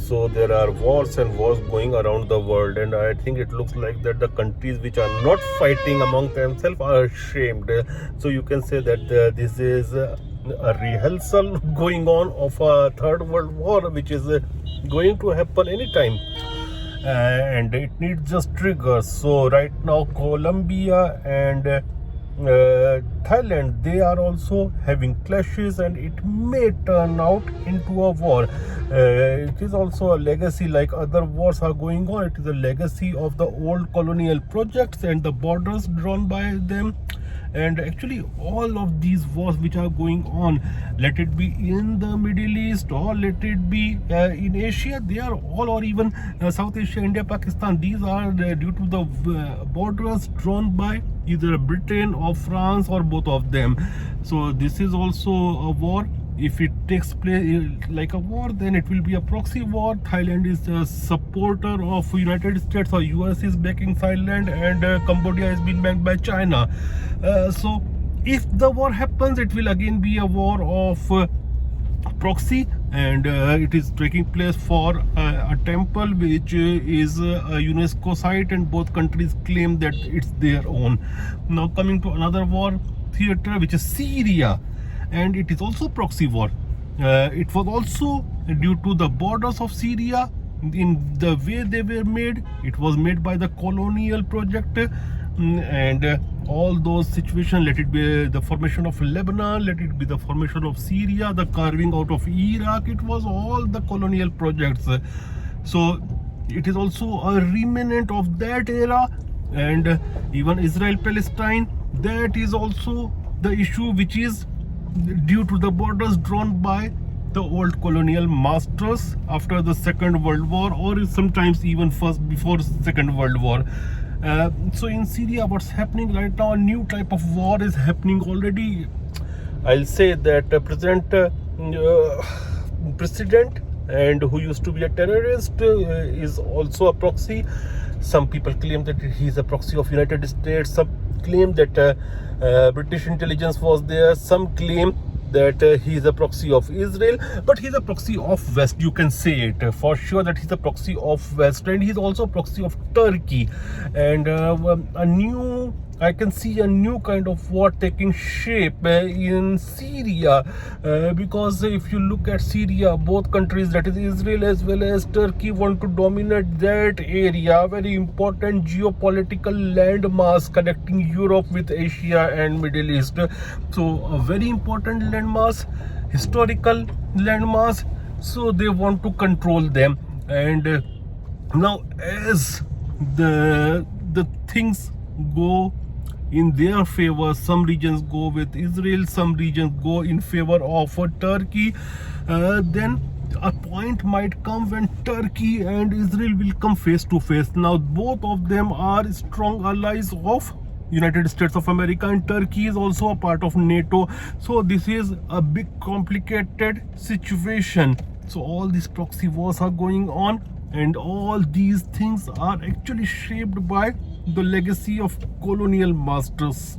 So there are wars and wars going around the world, and I think it looks like that the countries which are not fighting among themselves are ashamed. So you can say that this is a rehearsal going on of a third world war, which is going to happen anytime. And it needs just triggers. So right now Colombia and Thailand, they are also having clashes, and it may turn out into a war. It is also a legacy, like other wars are going on. It is a legacy of the old colonial projects and the borders drawn by them. And actually all of these wars which are going on, let it be in the Middle East or let it be in Asia, they are all, or even South Asia, India, Pakistan, these are due to the borders drawn by either Britain or France or both of them. So this is also a war. If it takes place like a war, then it will be a proxy war. Thailand is a supporter of United States, or US is backing Thailand, and Cambodia has been backed by China. So if the war happens, it will again be a war of proxy, and it is taking place for a temple which is a UNESCO site, and both countries claim that it's their own. Now coming to another war theater, which is Syria, and it is also proxy war. It was also due to the borders of Syria. In the way they were made, it was made by the colonial project, and all those situations, let it be the formation of Lebanon, let it be the formation of Syria, the carving out of Iraq, it was all the colonial projects. So it is also a remnant of that era. And even Israel Palestine, that is also the issue which is due to the borders drawn by the old colonial masters after the Second World War, or sometimes even first before Second World War. So in Syria, what's happening right now, a new type of war is happening already. I'll say that president, and who used to be a terrorist, is also a proxy. Some people claim that he's a proxy of United States. Some claim that British intelligence was there. Some claim that he is a proxy of Israel, but he's a proxy of West. You can say it for sure that he's a proxy of West, and he's also a proxy of Turkey. And I can see a new kind of war taking shape in Syria, because if you look at Syria, both countries, that is Israel as well as Turkey, want to dominate that area, very important geopolitical landmass connecting Europe with Asia and Middle East. So a very important landmass, historical landmass, so they want to control them. And now as the things go in their favor, some regions go with Israel, some regions go in favor of Turkey, then a point might come when Turkey and Israel will come face to face. Now both of them are strong allies of United States of America, and Turkey is also a part of NATO. So this is a big complicated situation. So all these proxy wars are going on, and all these things are actually shaped by the legacy of colonial masters.